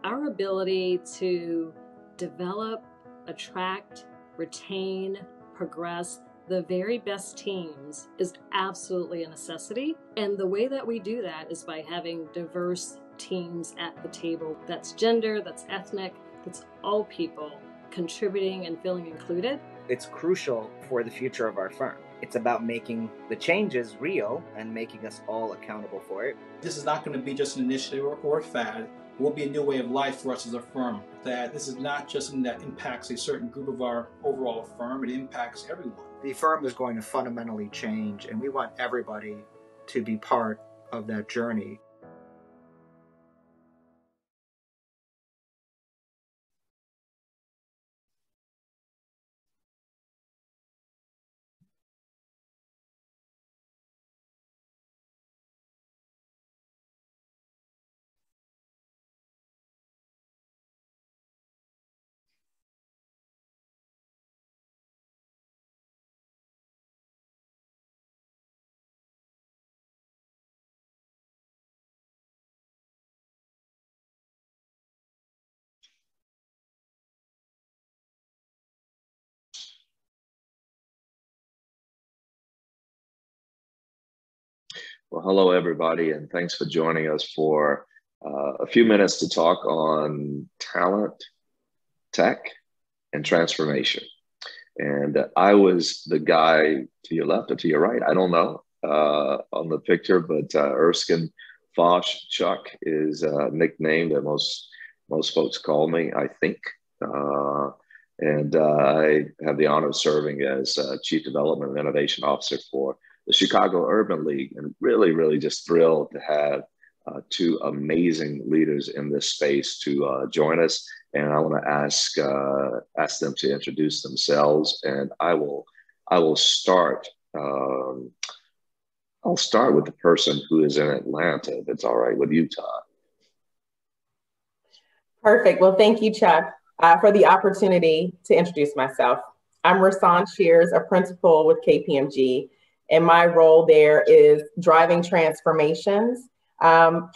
our ability to develop, attract, retain, progress the very best teams is absolutely a necessity. And the way that we do that is by having diverse teams at the table. That's gender, that's ethnic, that's all people contributing and feeling included. It's crucial for the future of our firm. It's about making the changes real and making us all accountable for it. This is not going to be just an initiative or a fad. It will be a new way of life for us as a firm. That this is not just something that impacts a certain group of our overall firm, it impacts everyone. The firm is going to fundamentally change, and we want everybody to be part of that journey. Well, hello, everybody, and thanks for joining us for a few minutes to talk on talent, tech, and transformation. And I was the guy to your left or to your right, I don't know, on the picture, but Erskine Fosh Chuck is a nickname that most folks call me, I think. And I have the honor of serving as Chief Development and Innovation Officer for the Chicago Urban League, and really just thrilled to have two amazing leaders in this space to join us. And I want to ask them to introduce themselves. And I will start. I'll start with the person who is in Atlanta. If it's all right with you, Todd. Perfect. Well, thank you, Chuck, for the opportunity to introduce myself. I'm Rasan Shears, a principal with KPMG. And my role there is driving transformations and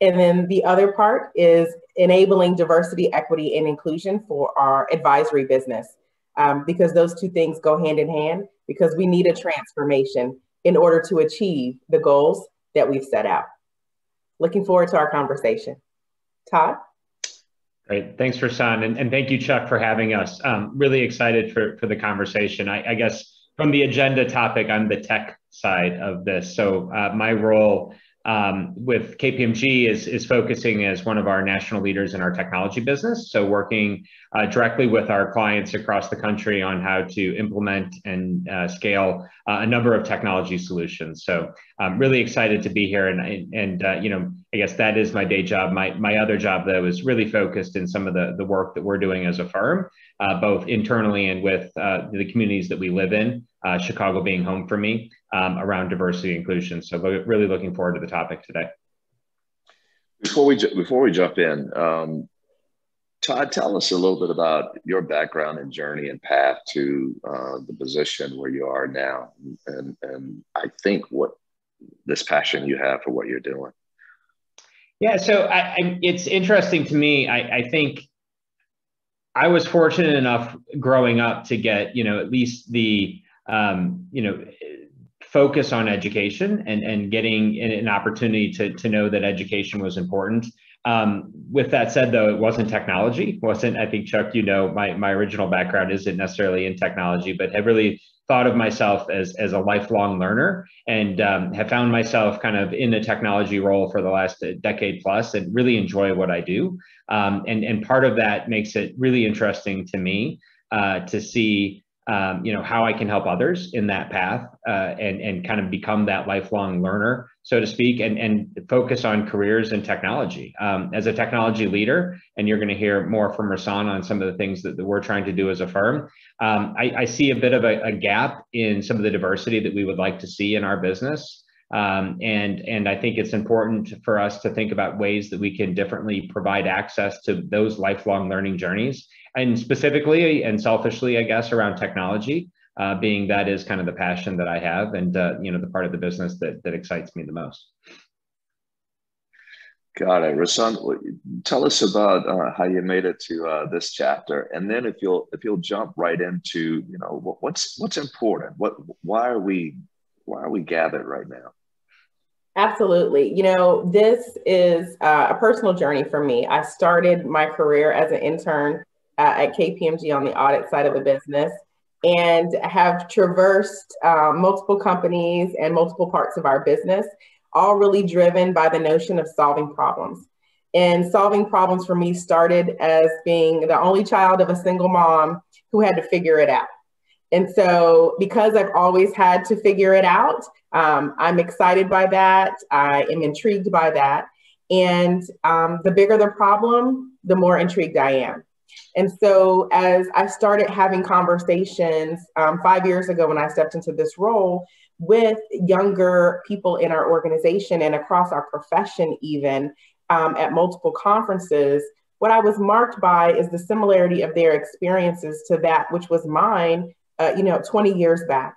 then the other part is enabling diversity, equity, and inclusion for our advisory business, because those two things go hand in hand, because we need a transformation in order to achieve the goals that we've set out. Looking forward to our conversation. Todd? Great, thanks, Rasan, and thank you, Chuck, for having us. Really excited for the conversation. I guess from the agenda topic, I'm the tech side of this. So my role with KPMG is focusing as one of our national leaders in our technology business. So working directly with our clients across the country on how to implement and scale a number of technology solutions. So I'm really excited to be here. And you know, I guess that is my day job. My other job, though, is really focused in some of the work that we're doing as a firm, both internally and with the communities that we live in, Chicago being home for me, around diversity and inclusion. So really looking forward to the topic today. Before we jump in, Todd, tell us a little bit about your background and journey and path to the position where you are now, and I think what this passion you have for what you're doing. Yeah, so it's interesting to me. I think I was fortunate enough growing up to get, you know, at least the, you know, focus on education and getting an opportunity to know that education was important. With that said, though, it wasn't technology. I think, Chuck, you know, my original background isn't necessarily in technology, but have really thought of myself as a lifelong learner, and have found myself kind of in a technology role for the last decade plus, and really enjoy what I do. And part of that makes it really interesting to me to see you know, how I can help others in that path, and kind of become that lifelong learner, so to speak, and focus on careers in technology. As a technology leader, and you're going to hear more from Rasan on some of the things that we're trying to do as a firm, I see a bit of a gap in some of the diversity that we would like to see in our business. And I think it's important for us to think about ways that we can differently provide access to those lifelong learning journeys, and specifically and selfishly, I guess, around technology, being that is kind of the passion that I have, and you know, the part of the business that excites me the most. Got it. Rasan, tell us about how you made it to this chapter, and then if you'll jump right into, you know, what's important. Why are we gathered right now? Absolutely. You know, this is a personal journey for me. I started my career as an intern at KPMG on the audit side of the business, and have traversed multiple companies and multiple parts of our business, all really driven by the notion of solving problems. And solving problems for me started as being the only child of a single mom who had to figure it out. And so, because I've always had to figure it out, I'm excited by that. I am intrigued by that. And the bigger the problem, the more intrigued I am. And so, as I started having conversations 5 years ago when I stepped into this role with younger people in our organization and across our profession, even at multiple conferences, what I was marked by is the similarity of their experiences to that which was mine, 20 years back.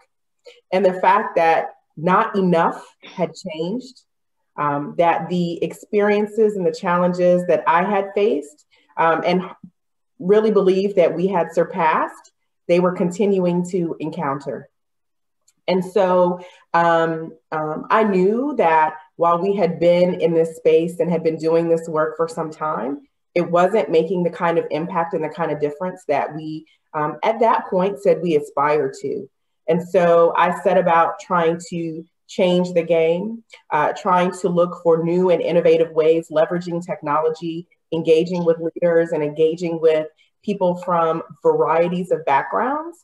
And the fact that not enough had changed, that the experiences and the challenges that I had faced and really believed that we had surpassed, they were continuing to encounter. And so I knew that while we had been in this space and had been doing this work for some time, it wasn't making the kind of impact and the kind of difference that we, at that point, said we aspire to. And so I set about trying to change the game, trying to look for new and innovative ways, leveraging technology, engaging with leaders and engaging with people from varieties of backgrounds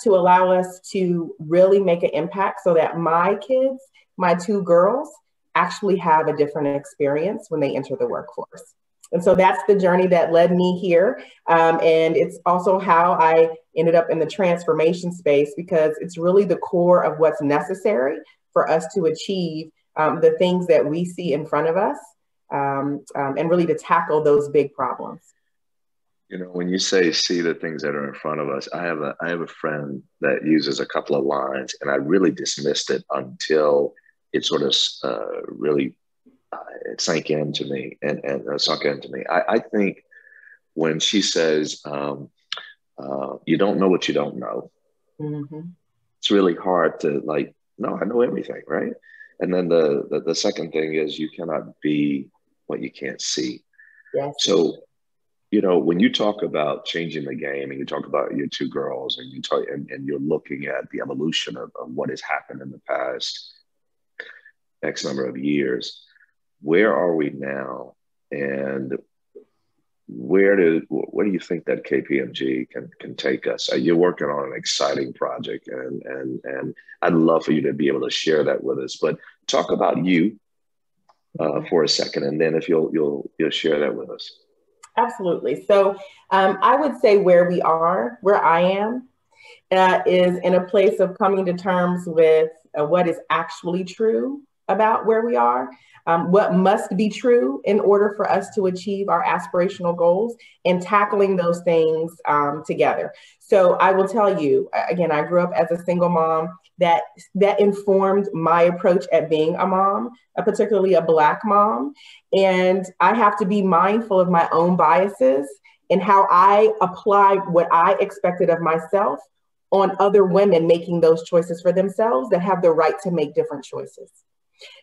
to allow us to really make an impact so that my kids, my two girls, actually have a different experience when they enter the workforce. And so that's the journey that led me here. And it's also how I ended up in the transformation space, because it's really the core of what's necessary for us to achieve the things that we see in front of us and really to tackle those big problems. You know, when you say see the things that are in front of us, I have a friend that uses a couple of lines, and I really dismissed it until it sort of really it sank into me and sunk into me. I think when she says, you don't know what you don't know, mm-hmm. It's really hard to like, no, I know everything, right? And then the second thing is you cannot be what you can't see. Yes. So, you know, when you talk about changing the game and you talk about your two girls and you talk and you're looking at the evolution of what has happened in the past X number of years, where are we now? And where do you think that KPMG can take us? You're working on an exciting project, and I'd love for you to be able to share that with us. But talk about you for a second, and then if you'll share that with us. Absolutely. So I would say where I am, is in a place of coming to terms with what is actually true about where we are, what must be true in order for us to achieve our aspirational goals, and tackling those things together. So I will tell you, again, I grew up as a single mom. That informed my approach at being a mom, particularly a Black mom. And I have to be mindful of my own biases and how I apply what I expected of myself on other women making those choices for themselves that have the right to make different choices.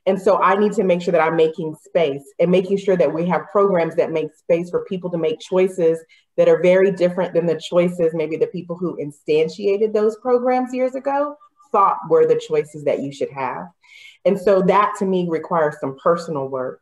And so I need to make sure that I'm making space and making sure that we have programs that make space for people to make choices that are very different than the choices maybe the people who instantiated those programs years ago thought were the choices that you should have. And so that to me requires some personal work.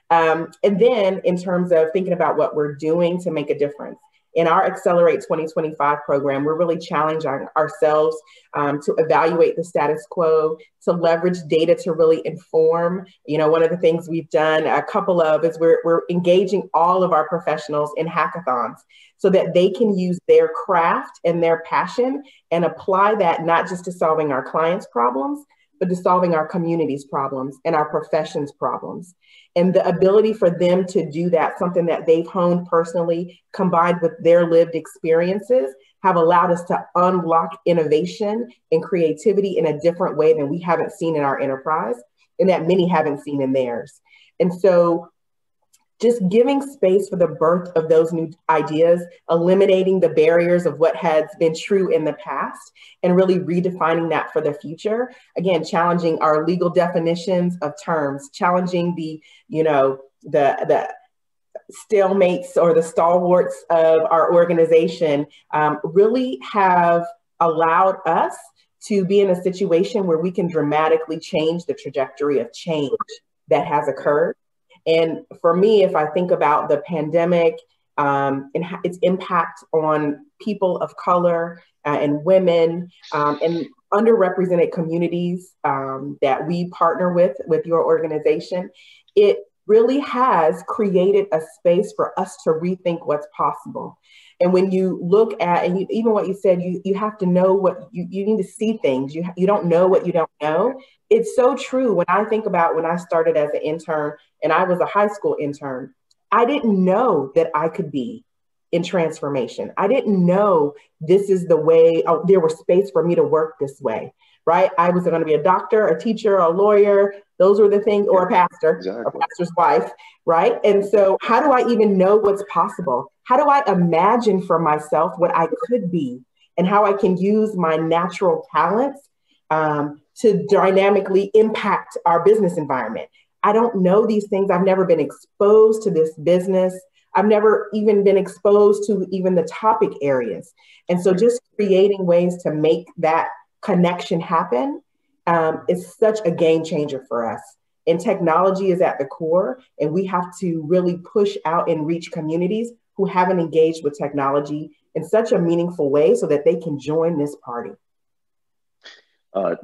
And then in terms of thinking about what we're doing to make a difference. In our Accelerate 2025 program, we're really challenging ourselves to evaluate the status quo, to leverage data to really inform. You know, one of the things we've done a couple of is we're engaging all of our professionals in hackathons so that they can use their craft and their passion and apply that not just to solving our clients' problems, but to solving our community's problems and our profession's problems. And the ability for them to do that, something that they've honed personally, combined with their lived experiences, have allowed us to unlock innovation and creativity in a different way than we haven't seen in our enterprise, and that many haven't seen in theirs. And so just giving space for the birth of those new ideas, eliminating the barriers of what has been true in the past, and really redefining that for the future. Again, challenging our legal definitions of terms, challenging the, the stalemates or the stalwarts of our organization, really have allowed us to be in a situation where we can dramatically change the trajectory of change that has occurred. And for me, if I think about the pandemic and its impact on people of color and women and underrepresented communities that we partner with your organization, it really has created a space for us to rethink what's possible. And when you look at, and even what you said, you have to know what you need to see things. You don't know what you don't know. It's so true. When I think about when I started as an intern and I was a high school intern, I didn't know that I could be in transformation. I didn't know this is the way, there was space for me to work this way, right? I was going to be a doctor, a teacher, a lawyer. Those were the things, or a pastor, exactly. A pastor's wife, right? And so how do I even know what's possible? How do I imagine for myself what I could be and how I can use my natural talents to dynamically impact our business environment? I don't know these things. I've never been exposed to this business. I've never even been exposed to even the topic areas. And so just creating ways to make that connection happen is such a game changer for us. And technology is at the core, and we have to really push out and reach communities who haven't engaged with technology in such a meaningful way so that they can join this party.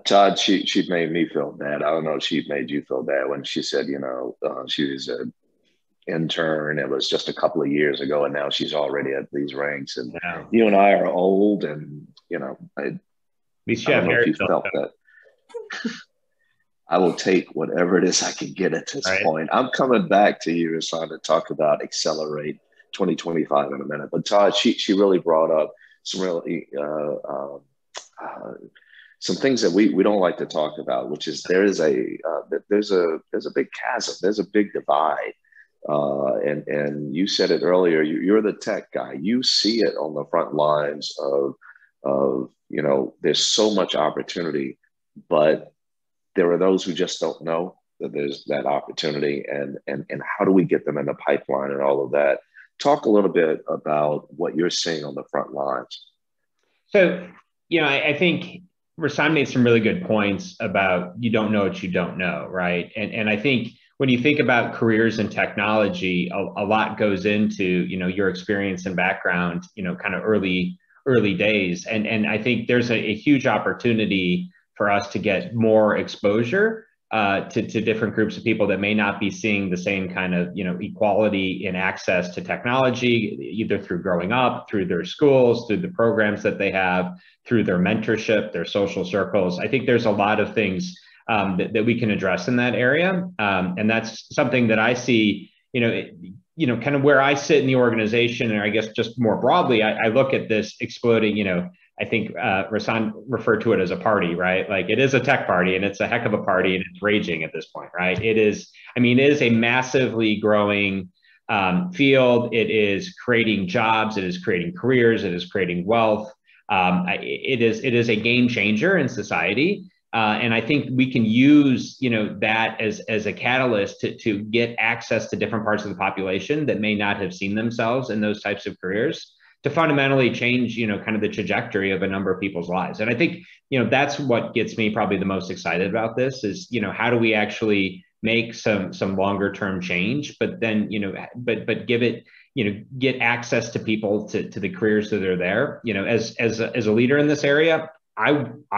Todd, she made me feel bad. I don't know if she made you feel bad when she said, she was an intern. It was just a couple of years ago, and now she's already at these ranks. And you and I are old, and I don't know if you felt that. I will take whatever it is I can get at this point. I'm coming back to you, Rasan, to talk about Accelerate 2025 in a minute. But Todd, she really brought up some really some things that we don't like to talk about, which is there's a big chasm, there's a big divide. And you said it earlier, you're the tech guy. You see it on the front lines of there's so much opportunity, but there are those who just don't know that there's that opportunity, and how do we get them in the pipeline and all of that. Talk a little bit about what you're seeing on the front lines. So, I think Rasan made some really good points about you don't know what you don't know, right? And I think when you think about careers in technology, a lot goes into, your experience and background, kind of early days. And I think there's a huge opportunity for us to get more exposure to different groups of people that may not be seeing the same kind of, equality in access to technology, either through growing up, through their schools, through the programs that they have, through their mentorship, their social circles. I think there's a lot of things that we can address in that area. And that's something that I see, kind of where I sit in the organization, and I guess just more broadly, I look at this exploding, I think Rasan referred to it as a party, right? Like it is a tech party, and it's a heck of a party, and it's raging at this point, right? It is a massively growing field. It is creating jobs. It is creating careers. It is creating wealth. It is a game changer in society. And I think we can use, that as a catalyst to get access to different parts of the population that may not have seen themselves in those types of careers, to fundamentally change, kind of the trajectory of a number of people's lives. And I think, that's what gets me probably the most excited about this is, how do we actually make some longer term change, but then, but give it, get access to people to the careers that are there. As a leader in this area, I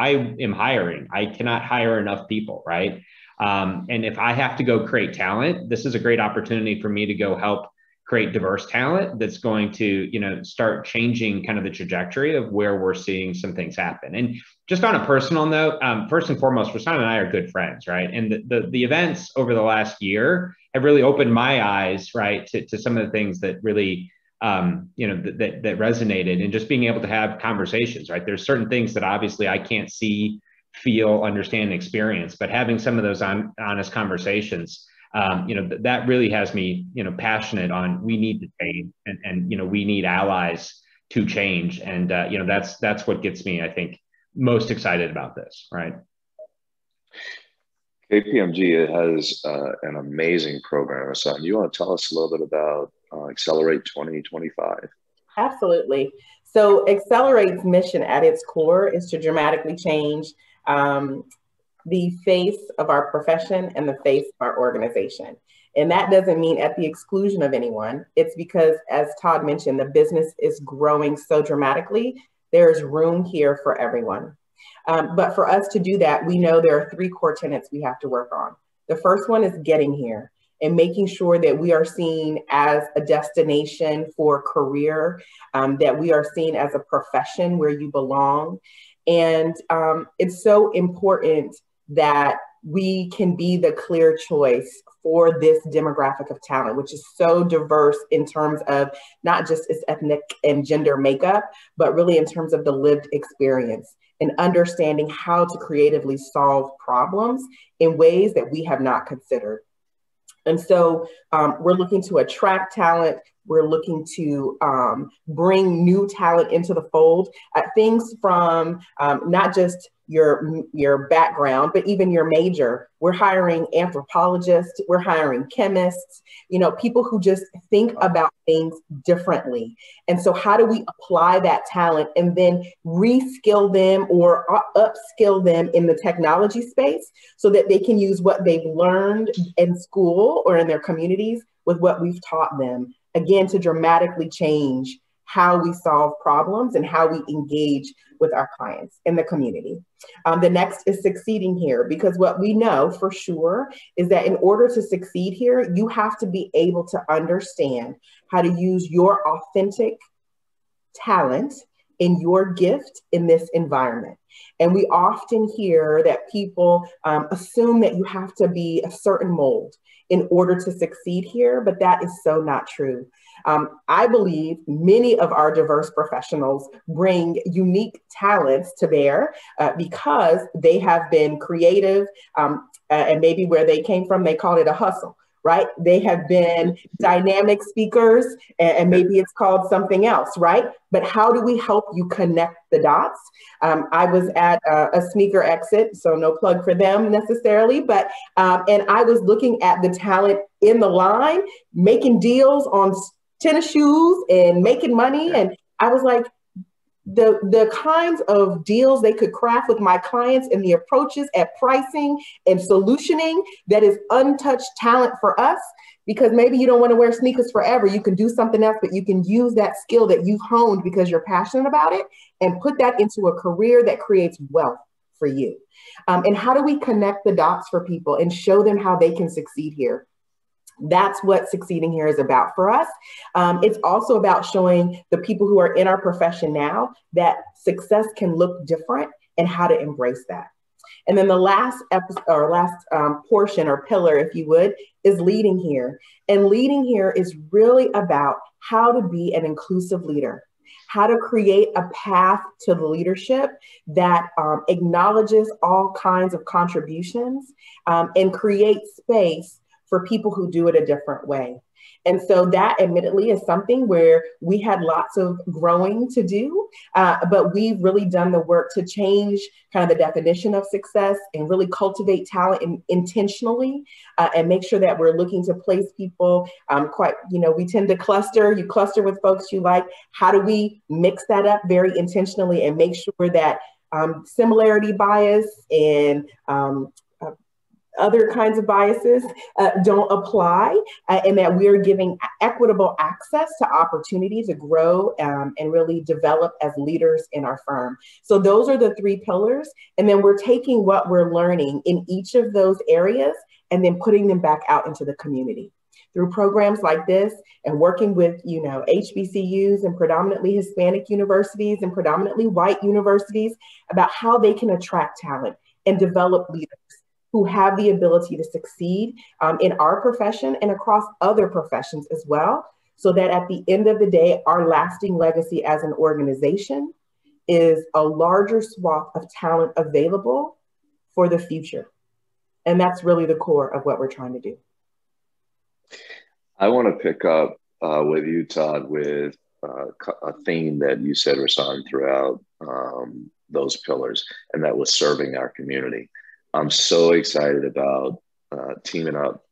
am hiring. I cannot hire enough people, right? And if I have to go create talent, this is a great opportunity for me to go help create diverse talent that's going to, start changing kind of the trajectory of where we're seeing some things happen. And just on a personal note, first and foremost, Rasan and I are good friends, right? And the events over the last year have really opened my eyes, right, to some of the things that really, that resonated, and just being able to have conversations, right? There's certain things that obviously I can't see, feel, understand, and experience, but having some of those honest conversations that really has me, passionate on we need to change and we need allies to change. And, that's what gets me, I think, most excited about this, right? KPMG has an amazing program. So you want to tell us a little bit about Accelerate 2025? Absolutely. So Accelerate's mission at its core is to dramatically change the face of our profession and the face of our organization. And that doesn't mean at the exclusion of anyone. It's because, as Todd mentioned, the business is growing so dramatically. There's room here for everyone. But for us to do that, we know there are 3 core tenets we have to work on. The first one is getting here and making sure that we are seen as a destination for career, that we are seen as a profession where you belong. And it's so important that we can be the clear choice for this demographic of talent, which is so diverse in terms of not just its ethnic and gender makeup, but really in terms of the lived experience and understanding how to creatively solve problems in ways that we have not considered. And so we're looking to attract talent. We're looking to bring new talent into the fold. Things from not just your background, but even your major. We're hiring anthropologists. We're hiring chemists. People who just think about things differently. And so, how do we apply that talent and then reskill them or upskill them in the technology space so that they can use what they've learned in school or in their communities with what we've taught them? Again, to dramatically change how we solve problems and how we engage with our clients in the community. The next is succeeding here, because what we know for sure is that in order to succeed here, you have to be able to understand how to use your authentic talent in your gift in this environment. And we often hear that people assume that you have to be a certain mold in order to succeed here, but that is so not true. I believe many of our diverse professionals bring unique talents to bear because they have been creative, and maybe where they came from, they called it a hustle, right? They have been dynamic speakers, and maybe it's called something else, right? But how do we help you connect the dots? I was at a sneaker exit, so no plug for them necessarily, but and I was looking at the talent in the line, making deals on tennis shoes and making money. And I was like, the kinds of deals they could craft with my clients and the approaches at pricing and solutioning, that is untouched talent for us, because maybe you don't want to wear sneakers forever. You can do something else, but you can use that skill that you've honed because you're passionate about it and put that into a career that creates wealth for you. And how do we connect the dots for people and show them how they can succeed here? That's what succeeding here is about for us. It's also about showing the people who are in our profession now that success can look different and how to embrace that. And then the last portion or pillar, if you would, is leading here. And leading here is really about how to be an inclusive leader, how to create a path to the leadership that acknowledges all kinds of contributions and create space for people who do it a different way. And so that admittedly is something where we had lots of growing to do, but we've really done the work to change kind of the definition of success and really cultivate talent intentionally and make sure that we're looking to place people we tend to cluster, you cluster with folks you like. How do we mix that up very intentionally and make sure that similarity bias and other kinds of biases don't apply, and that we're giving equitable access to opportunity to grow and really develop as leaders in our firm. So those are the 3 pillars. And then we're taking what we're learning in each of those areas and then putting them back out into the community through programs like this and working with, HBCUs and predominantly Hispanic universities and predominantly white universities about how they can attract talent and develop leaders who have the ability to succeed in our profession and across other professions as well, so that at the end of the day, our lasting legacy as an organization is a larger swath of talent available for the future. And that's really the core of what we're trying to do. I want to pick up with you, Todd, with a theme that you said, Rasan, throughout those pillars, and that was serving our community. I'm so excited about teaming up,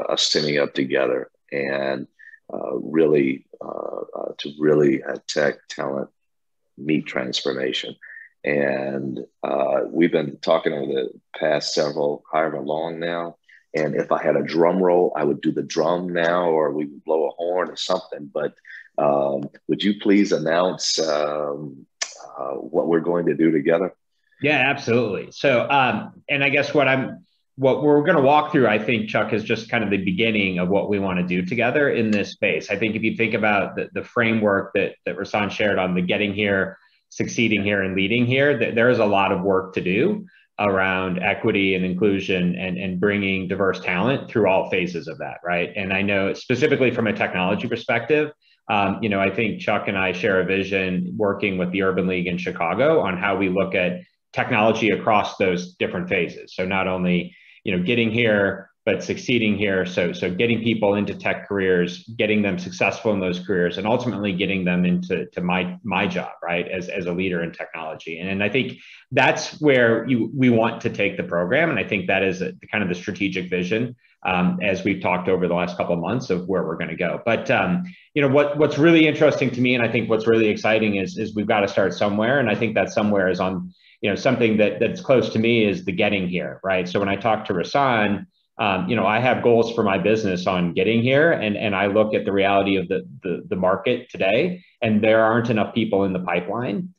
us teaming up together, and really to really tech talent meet transformation. And we've been talking over the past several, however long now. And if I had a drum roll, I would do the drum now, or we would blow a horn or something. But would you please announce what we're going to do together? Yeah, absolutely. So, and I guess what we're going to walk through, I think, Chuck, is just kind of the beginning of what we want to do together in this space. I think if you think about the framework that Rasan shared on the getting here, succeeding here, and leading here, there is a lot of work to do around equity and inclusion and bringing diverse talent through all phases of that, right? And I know specifically from a technology perspective, I think Chuck and I share a vision working with the Urban League in Chicago on how we look at technology across those different phases. So not only getting here, but succeeding here. So getting people into tech careers, getting them successful in those careers, and ultimately getting them into my job, right, as a leader in technology. And I think that's where we want to take the program. And I think that is kind of the strategic vision as we've talked over the last couple of months of where we're going to go. But what's really interesting to me, and I think what's really exciting is we've got to start somewhere. And I think that somewhere is on something that's close to me is the getting here, right? So when I talk to Rasan, I have goals for my business on getting here, and I look at the reality of the market today, and there aren't enough people in the pipeline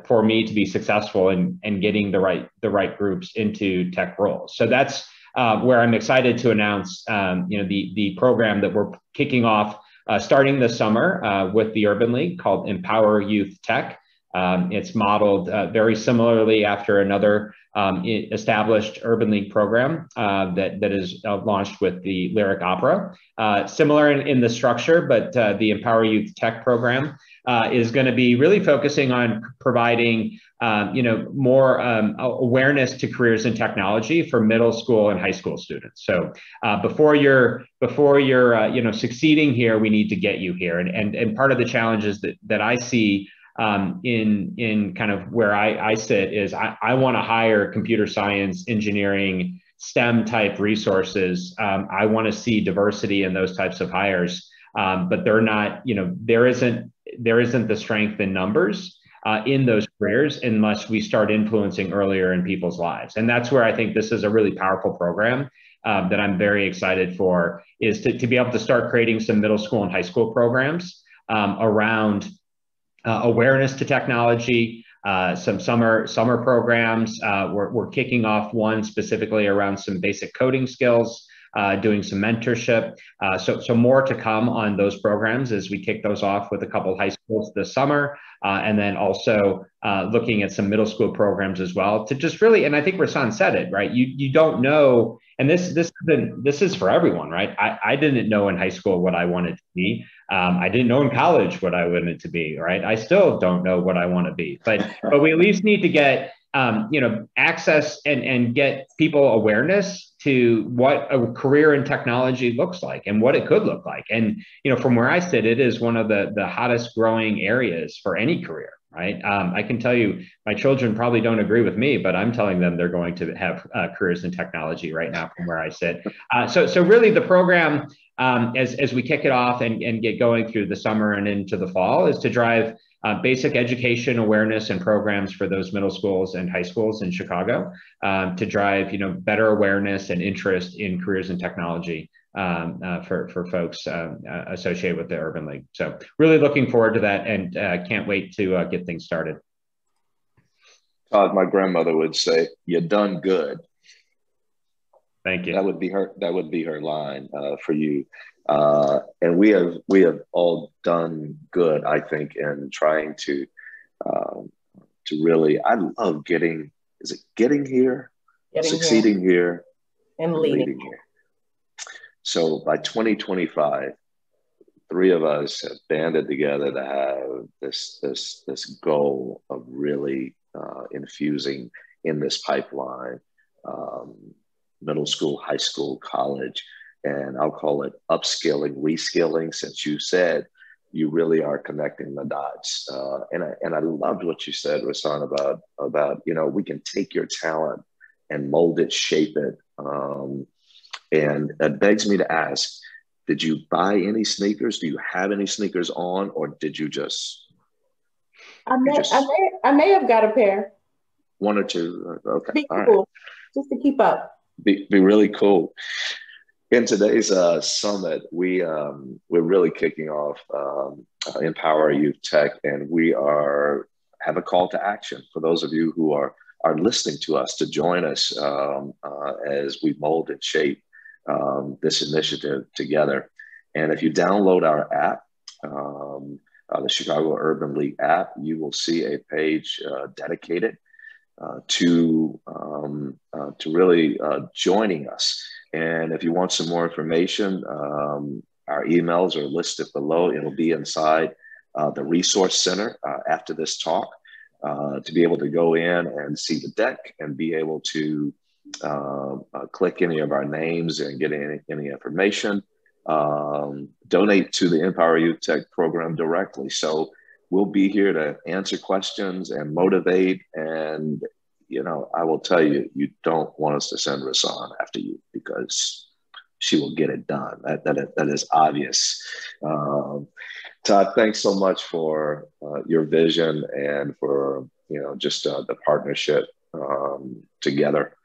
for me to be successful in getting the right groups into tech roles. So that's where I'm excited to announce the program that we're kicking off starting this summer with the Urban League called Empower Youth Tech. It's modeled very similarly after another established Urban League program that is launched with the Lyric Opera. Similar in the structure, but the Empower Youth Tech program is going to be really focusing on providing more awareness to careers in technology for middle school and high school students. So before you're succeeding here, we need to get you here. And part of the challenges that I see in kind of where I sit is I want to hire computer science, engineering, STEM type resources. I want to see diversity in those types of hires, but they're not. There isn't the strength in numbers in those careers unless we start influencing earlier in people's lives. And that's where I think this is a really powerful program that I'm very excited for, is to be able to start creating some middle school and high school programs around awareness to technology, some summer programs. We're kicking off one specifically around some basic coding skills, doing some mentorship. So more to come on those programs as we kick those off with a couple of high schools this summer, and then also looking at some middle school programs as well to just really, and I think Rasan said it, right? You don't know, and this is for everyone, right? I didn't know in high school what I wanted to be. I didn't know in college what I wanted to be, right? I still don't know what I want to be, but we at least need to get access and get people awareness to what a career in technology looks like and what it could look like. And from where I sit, it is one of the hottest growing areas for any career. Right. I can tell you, my children probably don't agree with me, but I'm telling them they're going to have careers in technology right now from where I sit. So really the program, as we kick it off and get going through the summer and into the fall, is to drive basic education awareness and programs for those middle schools and high schools in Chicago to drive, better awareness and interest in careers in technology for folks associated with the Urban League. So really looking forward to that, and can't wait to get things started. Todd, my grandmother would say, "You done good." Thank you. That would be her line for you. And we have all done good, I think, in trying to really. I love getting here, succeeding here, and leading here. So by 2025, three of us have banded together to have this goal of really infusing in this pipeline, middle school, high school, college, and I'll call it upskilling, reskilling, since you said you really are connecting the dots. And I loved what you said, Rasan, about, you know, we can take your talent and mold it, shape it. And it begs me to ask, did you buy any sneakers? Do you have any sneakers on, or did you just? I may have got a pair. One or two. Okay. Be All cool, right. just to keep up. Be really cool. In today's summit, we're really kicking off Empower Youth Tech, and we have a call to action for those of you who are listening to us to join us as we mold and shape this initiative together. And if you download our app, the Chicago Urban League app, you will see a page dedicated to really joining us. And if you want some more information, our emails are listed below. It'll be inside the resource center after this talk to be able to go in and see the deck and be able to click any of our names and get any information. Donate to the Empower Youth Tech program directly. So we'll be here to answer questions and motivate. And, you know, I will tell you, you don't want us to send Rasan after you, because she will get it done. That is obvious. Todd, thanks so much for your vision and for, you know, just the partnership together.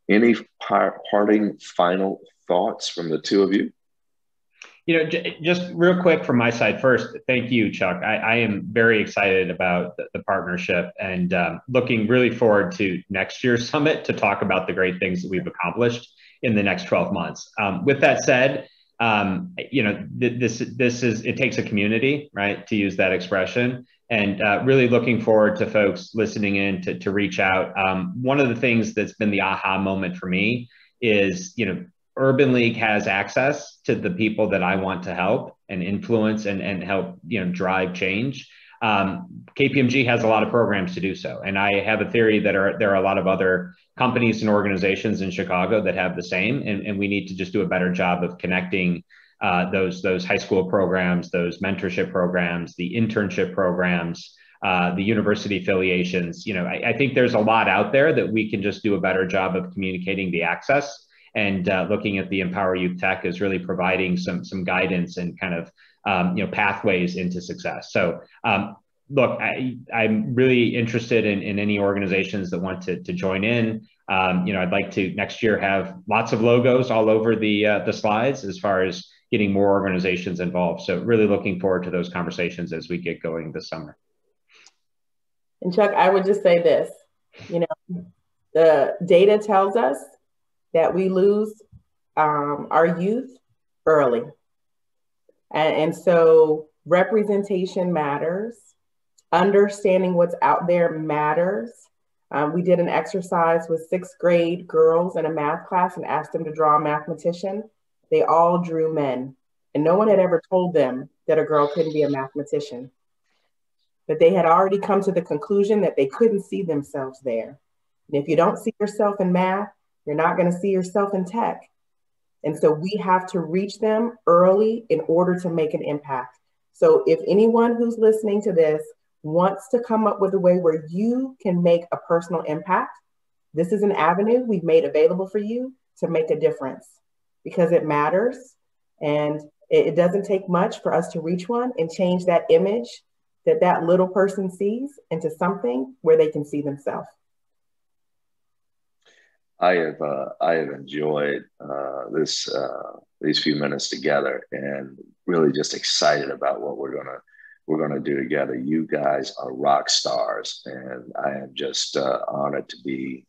Any parting final thoughts from the two of you? You know, just real quick from my side first, thank you, Chuck. I am very excited about the partnership, and looking really forward to next year's summit to talk about the great things that we've accomplished in the next 12 months. With that said, you know, it takes a community, right, to use that expression, and really looking forward to folks listening in to reach out. One of the things that's been the aha moment for me is, you know, Urban League has access to the people that I want to help and influence and help, you know, drive change. KPMG has a lot of programs to do so. And I have a theory that there are a lot of other companies and organizations in Chicago that have the same. And we need to just do a better job of connecting those high school programs, those mentorship programs, the internship programs, the university affiliations. You know, I think there's a lot out there that we can just do a better job of communicating the access. And looking at the Empower Youth Tech is really providing some guidance and kind of you know, pathways into success. So look, I'm really interested in any organizations that want to join in. You know, I'd like to next year have lots of logos all over the slides as far as getting more organizations involved. So really looking forward to those conversations as we get going this summer. And Chuck, I would just say this, you know, the data tells us that we lose our youth early. And so representation matters. Understanding what's out there matters. We did an exercise with 6th grade girls in a math class and asked them to draw a mathematician. They all drew men. And no one had ever told them that a girl couldn't be a mathematician. But they had already come to the conclusion that they couldn't see themselves there. And if you don't see yourself in math, you're not going to see yourself in tech. And so we have to reach them early in order to make an impact. So if anyone who's listening to this wants to come up with a way where you can make a personal impact, this is an avenue we've made available for you to make a difference, because it matters. And it doesn't take much for us to reach one and change that image that little person sees into something where they can see themselves. I have enjoyed these few minutes together, and really just excited about what we're gonna do together. You guys are rock stars, and I am just honored to be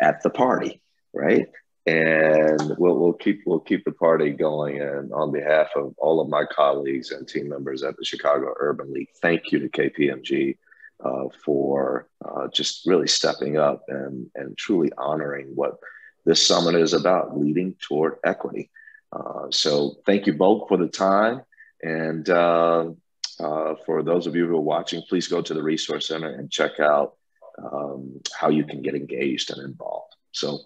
at the party, right? And we'll keep the party going. And on behalf of all of my colleagues and team members at the Chicago Urban League, thank you to KPMG for just really stepping up and truly honoring what this summit is about, leading toward equity. So thank you both for the time. And for those of you who are watching, please go to the Resource Center and check out how you can get engaged and involved. So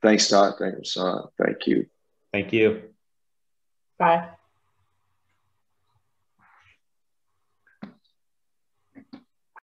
thanks, Todd. Thanks, Rasan. Thank you. Thank you. Bye.